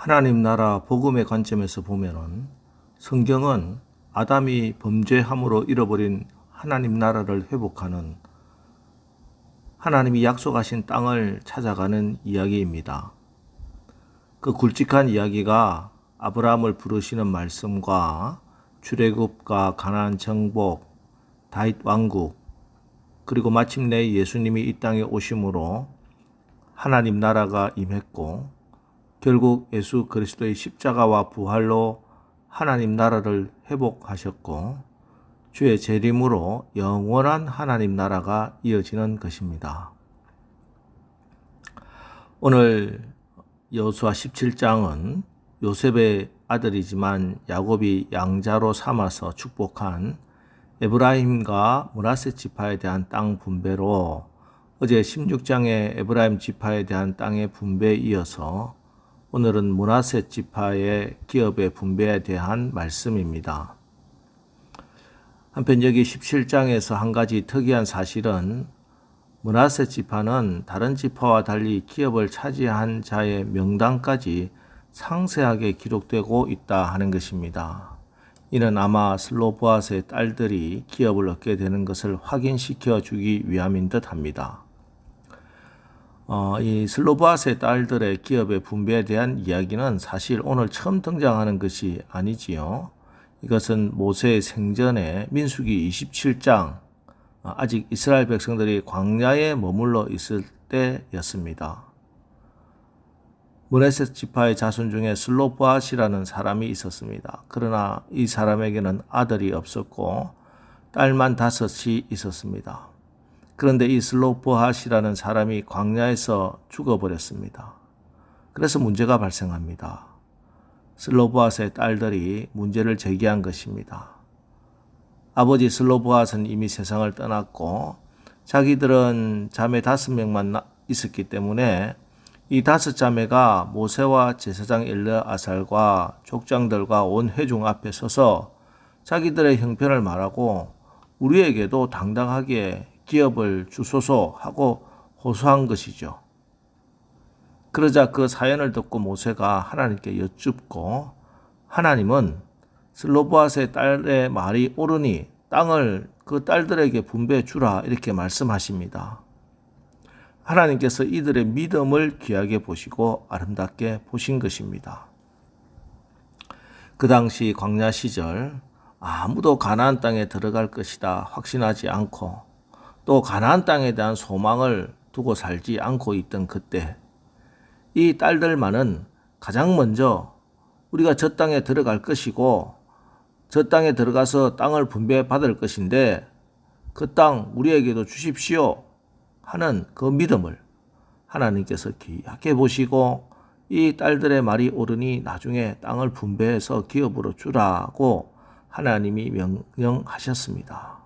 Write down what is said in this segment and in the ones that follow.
하나님 나라 복음의 관점에서 보면은 성경은 아담이 범죄함으로 잃어버린 하나님 나라를 회복하는 하나님이 약속하신 땅을 찾아가는 이야기입니다. 그 굵직한 이야기가 아브라함을 부르시는 말씀과 출애굽과 가나안 정복, 다윗 왕국, 그리고 마침내 예수님이 이 땅에 오심으로 하나님 나라가 임했고 결국 예수 그리스도의 십자가와 부활로 하나님 나라를 회복하셨고 주의 재림으로 영원한 하나님 나라가 이어지는 것입니다. 오늘 여호수아 17장은 요셉의 아들이지만 야곱이 양자로 삼아서 축복한 에브라임과 므낫세 지파에 대한 땅 분배로 어제 16장의 에브라임 지파에 대한 땅의 분배에 이어서 오늘은 므낫세 지파의 기업의 분배에 대한 말씀입니다. 한편 여기 17장에서 한 가지 특이한 사실은 므낫세 지파는 다른 지파와 달리 기업을 차지한 자의 명단까지 상세하게 기록되고 있다 하는 것입니다. 이는 아마 슬로보앗의 딸들이 기업을 얻게 되는 것을 확인시켜 주기 위함인 듯 합니다. 이 슬로보앗의 딸들의 기업의 분배에 대한 이야기는 사실 오늘 처음 등장하는 것이 아니지요. 이것은 모세의 생전에 민수기 27장, 아직 이스라엘 백성들이 광야에 머물러 있을 때였습니다. 므낫세 지파의 자손 중에 슬로보앗이라는 사람이 있었습니다. 그러나 이 사람에게는 아들이 없었고 딸만 5이 있었습니다. 그런데 이 슬로보앗이라는 사람이 광야에서 죽어버렸습니다. 그래서 문제가 발생합니다. 슬로보앗의 딸들이 문제를 제기한 것입니다. 아버지 슬로보앗은 이미 세상을 떠났고 자기들은 자매 5명만 있었기 때문에 이 5자매가 모세와 제사장 엘르아살과 족장들과 온 회중 앞에 서서 자기들의 형편을 말하고 우리에게도 당당하게 기업을 주소서 하고 호소한 것이죠. 그러자 그 사연을 듣고 모세가 하나님께 여쭙고 하나님은 슬로보앗의 딸의 말이 옳으니 땅을 그 딸들에게 분배해 주라 이렇게 말씀하십니다. 하나님께서 이들의 믿음을 귀하게 보시고 아름답게 보신 것입니다. 그 당시 광야 시절 아무도 가나안 땅에 들어갈 것이다 확신하지 않고 또 가나안 땅에 대한 소망을 두고 살지 않고 있던 그때 이 딸들만은 가장 먼저 우리가 저 땅에 들어갈 것이고 저 땅에 들어가서 땅을 분배받을 것인데 그 땅 우리에게도 주십시오 하는 그 믿음을 하나님께서 귀하게 보시고 이 딸들의 말이 옳으니 나중에 땅을 분배해서 기업으로 주라고 하나님이 명령하셨습니다.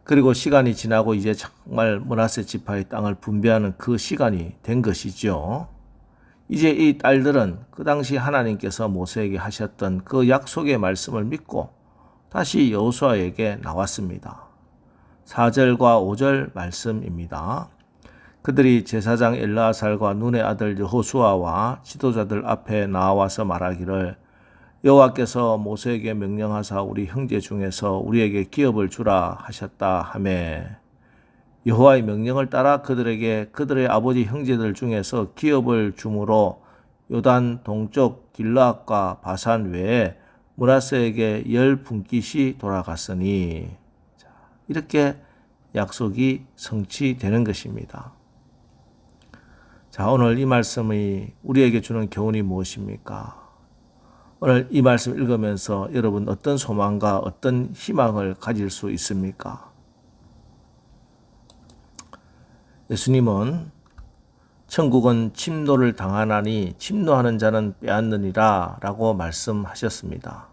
그리고 시간이 지나고 이제 정말 므낫세 지파의 땅을 분배하는 그 시간이 된 것이죠. 이제 이 딸들은 그 당시 하나님께서 모세에게 하셨던 그 약속의 말씀을 믿고 다시 여호수아에게 나왔습니다. 4절과 5절 말씀입니다. 그들이 제사장 엘르아살과 눈의 아들 여호수아와 지도자들 앞에 나와서 말하기를 여호와께서 모세에게 명령하사 우리 형제 중에서 우리에게 기업을 주라 하셨다 하매 여호와의 명령을 따라 그들에게 그들의 아버지 형제들 중에서 기업을 주므로 요단 동쪽 길르앗과 바산 외에 므낫세에게 10분깃이 돌아갔으니 이렇게 약속이 성취되는 것입니다. 자, 오늘 이 말씀이 우리에게 주는 교훈이 무엇입니까? 오늘 이 말씀 읽으면서 여러분 어떤 소망과 어떤 희망을 가질 수 있습니까? 예수님은 천국은 침노를 당하나니 침노하는 자는 빼앗느니라 라고 말씀하셨습니다.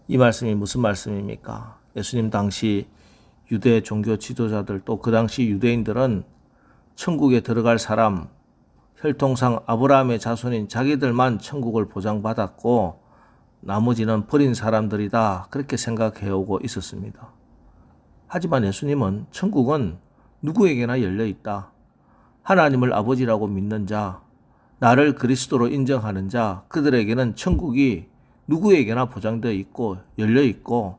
이 말씀이 무슨 말씀입니까? 예수님 당시 유대 종교 지도자들 또 그 당시 유대인들은 천국에 들어갈 사람 혈통상 아브라함의 자손인 자기들만 천국을 보장받았고 나머지는 버린 사람들이다 그렇게 생각해오고 있었습니다. 하지만 예수님은 천국은 누구에게나 열려 있다. 하나님을 아버지라고 믿는 자, 나를 그리스도로 인정하는 자, 그들에게는 천국이 누구에게나 보장되어 있고 열려 있고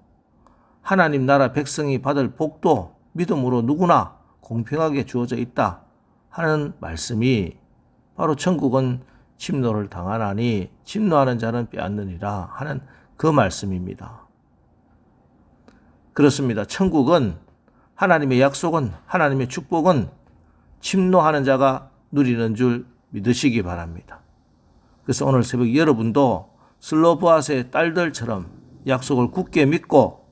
하나님 나라 백성이 받을 복도 믿음으로 누구나 공평하게 주어져 있다 하는 말씀이 바로 천국은 침노를 당하나니 침노하는 자는 빼앗느니라 하는 그 말씀입니다. 그렇습니다. 천국은 하나님의 약속은 하나님의 축복은 침노하는 자가 누리는 줄 믿으시기 바랍니다. 그래서 오늘 새벽 여러분도 슬로보아스의 딸들처럼 약속을 굳게 믿고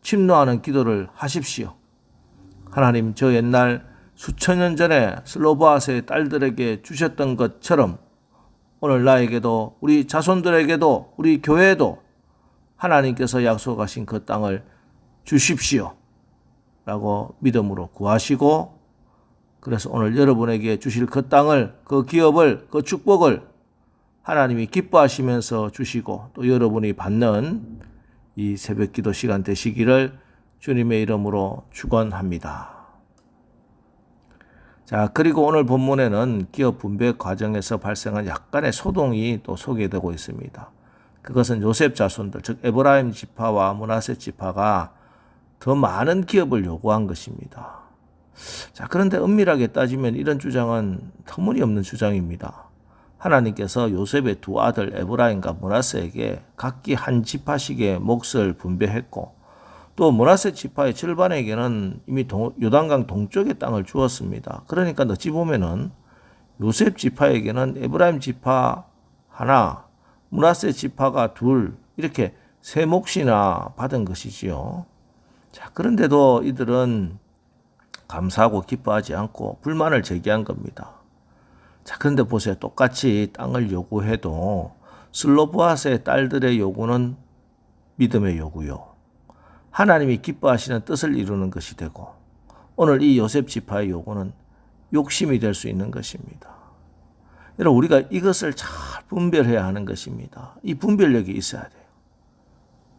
침노하는 기도를 하십시오. 하나님, 저 옛날 수천 년 전에 슬로보아스의 딸들에게 주셨던 것처럼 오늘 나에게도 우리 자손들에게도 우리 교회에도 하나님께서 약속하신 그 땅을 주십시오 라고 믿음으로 구하시고, 그래서 오늘 여러분에게 주실 그 땅을, 그 기업을, 그 축복을 하나님이 기뻐하시면서 주시고 또 여러분이 받는 이 새벽 기도 시간 되시기를 주님의 이름으로 축원합니다. 자, 그리고 오늘 본문에는 기업 분배 과정에서 발생한 약간의 소동이 또 소개되고 있습니다. 그것은 요셉 자손들, 즉 에브라임 지파와 므낫세 지파가 더 많은 기업을 요구한 것입니다. 자, 그런데 엄밀하게 따지면 이런 주장은 터무니없는 주장입니다. 하나님께서 요셉의 두 아들 에브라임과 므낫세에게 각기 한 지파씩의 몫을 분배했고 또 므낫세 지파의 절반에게는 이미 요단강 동쪽의 땅을 주었습니다. 그러니까 어찌 보면은 요셉 지파에게는 에브라임 지파 하나, 므낫세 지파가 둘, 이렇게 세 몫이나 받은 것이지요. 자, 그런데도 이들은 감사하고 기뻐하지 않고 불만을 제기한 겁니다. 자, 그런데 보세요. 똑같이 땅을 요구해도 슬로보아스의 딸들의 요구는 믿음의 요구요. 하나님이 기뻐하시는 뜻을 이루는 것이 되고 오늘 이 요셉 지파의 요구는 욕심이 될 수 있는 것입니다. 여러분, 우리가 이것을 잘 분별해야 하는 것입니다. 이 분별력이 있어야 돼요.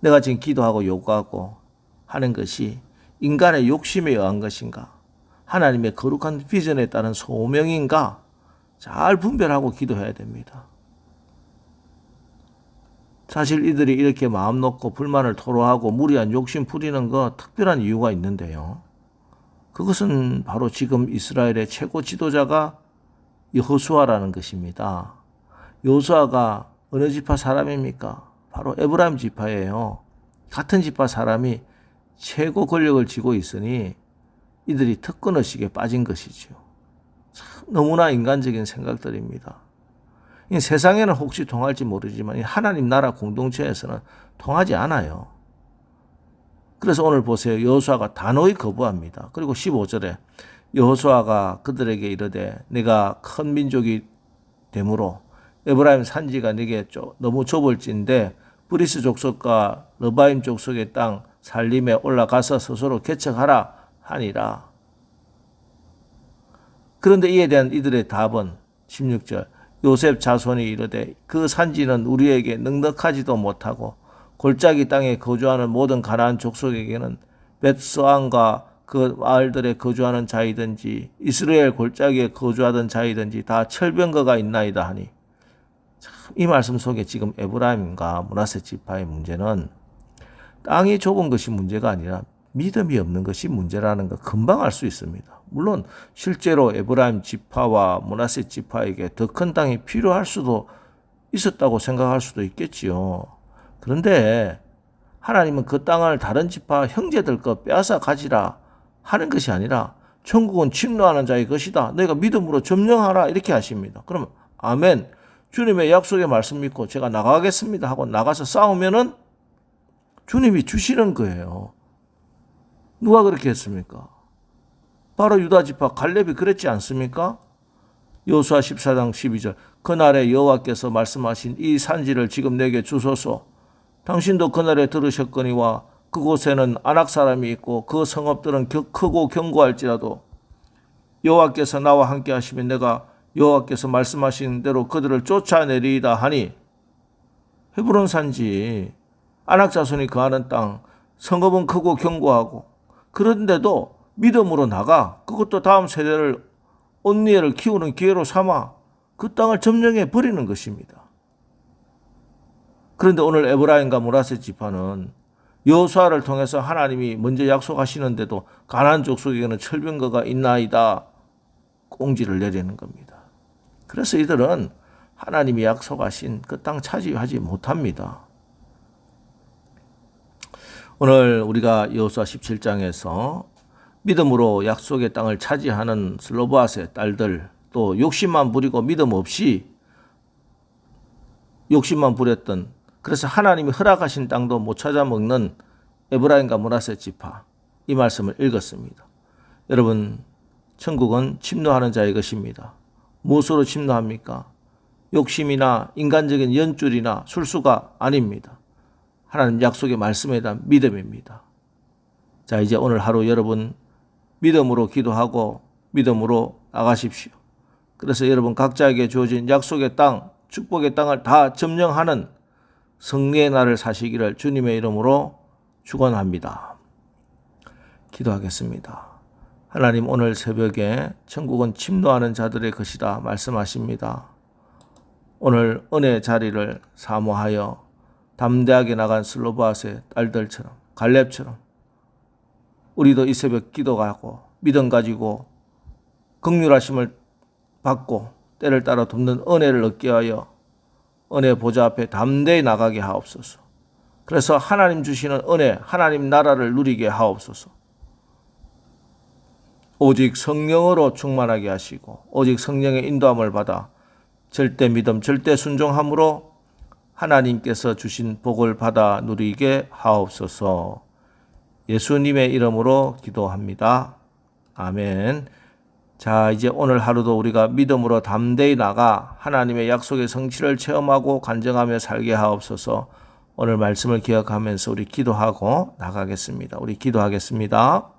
내가 지금 기도하고 요구하고 하는 것이 인간의 욕심에 의한 것인가, 하나님의 거룩한 비전에 따른 소명인가 잘 분별하고 기도해야 됩니다. 사실 이들이 이렇게 마음 놓고 불만을 토로하고 무리한 욕심 부리는 거 특별한 이유가 있는데요. 그것은 바로 지금 이스라엘의 최고 지도자가 여호수아라는 것입니다. 여호수아가 어느 지파 사람입니까? 바로 에브라임 지파예요. 같은 지파 사람이 최고 권력을 쥐고 있으니 이들이 특권의식에 빠진 것이죠. 참 너무나 인간적인 생각들입니다. 세상에는 혹시 통할지 모르지만 하나님 나라 공동체에서는 통하지 않아요. 그래서 오늘 보세요. 여호수아가 단호히 거부합니다. 그리고 15절에 여호수아가 그들에게 이르되 내가 큰 민족이 되므로 에브라임 산지가 네게 너무 좁을진데 브리스 족속과 르바임 족속의 땅 살림에 올라가서 스스로 개척하라 하니라. 그런데 이에 대한 이들의 답은 16절 요셉 자손이 이르되 그 산지는 우리에게 넉넉하지도 못하고 골짜기 땅에 거주하는 모든 가나안 족속에게는 벳스안과 그 마을들에 거주하는 자이든지 이스라엘 골짜기에 거주하던 자이든지 다 철병거가 있나이다 하니, 참, 이 말씀 속에 지금 에브라임과 므낫세 지파의 문제는 땅이 좁은 것이 문제가 아니라 믿음이 없는 것이 문제라는 거 금방 알 수 있습니다. 물론 실제로 에브라임 지파와 므낫세 지파에게 더 큰 땅이 필요할 수도 있었다고 생각할 수도 있겠지요. 그런데 하나님은 그 땅을 다른 지파 형제들 거 빼앗아 가지라 하는 것이 아니라 천국은 침노하는 자의 것이다. 너희가 믿음으로 점령하라 이렇게 하십니다. 그러면 아멘, 주님의 약속의 말씀 믿고 제가 나가겠습니다 하고 나가서 싸우면은 주님이 주시는 거예요. 누가 그렇게 했습니까? 바로 유다 지파 갈렙이 그랬지 않습니까? 여호수아 14장 12절 그날에 여호와께서 말씀하신 이 산지를 지금 내게 주소서. 당신도 그날에 들으셨거니와 그곳에는 아낙 사람이 있고 그 성읍들은 크고 견고할지라도 여호와께서 나와 함께 하시면 내가 여호와께서 말씀하신 대로 그들을 쫓아내리이다 하니, 헤브론 산지 아낙 자손이 거하는 땅, 성읍은 크고 견고하고 그런데도 믿음으로 나가 그것도 다음 세대를 언니를 키우는 기회로 삼아 그 땅을 점령해 버리는 것입니다. 그런데 오늘 에브라임과 므낫세 지파는 여호수아를 통해서 하나님이 먼저 약속하시는데도 가나안 족속에게는 철병거가 있나이다 공지를 내리는 겁니다. 그래서 이들은 하나님이 약속하신 그 땅 차지하지 못합니다. 오늘 우리가 여호수아 17장에서 믿음으로 약속의 땅을 차지하는 슬로바스의 딸들, 또 욕심만 부리고 믿음 없이 욕심만 부렸던, 그래서 하나님이 허락하신 땅도 못 찾아 먹는 에브라임과 므낫세 지파, 이 말씀을 읽었습니다. 여러분, 천국은 침노하는 자의 것입니다. 무엇으로 침노합니까? 욕심이나 인간적인 연줄이나 술수가 아닙니다. 하나님 약속의 말씀에 대한 믿음입니다. 자, 이제 오늘 하루 여러분 믿음으로 기도하고 믿음으로 나가십시오. 그래서 여러분 각자에게 주어진 약속의 땅, 축복의 땅을 다 점령하는 승리의 날을 사시기를 주님의 이름으로 축원합니다. 기도하겠습니다. 하나님, 오늘 새벽에 천국은 침노하는 자들의 것이다 말씀하십니다. 오늘 은혜의 자리를 사모하여 담대하게 나간 슬로바스의 딸들처럼, 갈렙처럼 우리도 이 새벽 기도하고 믿음 가지고 긍휼하심을 받고 때를 따라 돕는 은혜를 얻게 하여 은혜 보좌 앞에 담대히 나가게 하옵소서. 그래서 하나님 주시는 은혜, 하나님 나라를 누리게 하옵소서. 오직 성령으로 충만하게 하시고 오직 성령의 인도함을 받아 절대 믿음, 절대 순종함으로 하나님께서 주신 복을 받아 누리게 하옵소서. 예수님의 이름으로 기도합니다. 아멘. 자, 이제 오늘 하루도 우리가 믿음으로 담대히 나가 하나님의 약속의 성취를 체험하고 간증하며 살게 하옵소서. 오늘 말씀을 기억하면서 우리 기도하고 나가겠습니다. 우리 기도하겠습니다.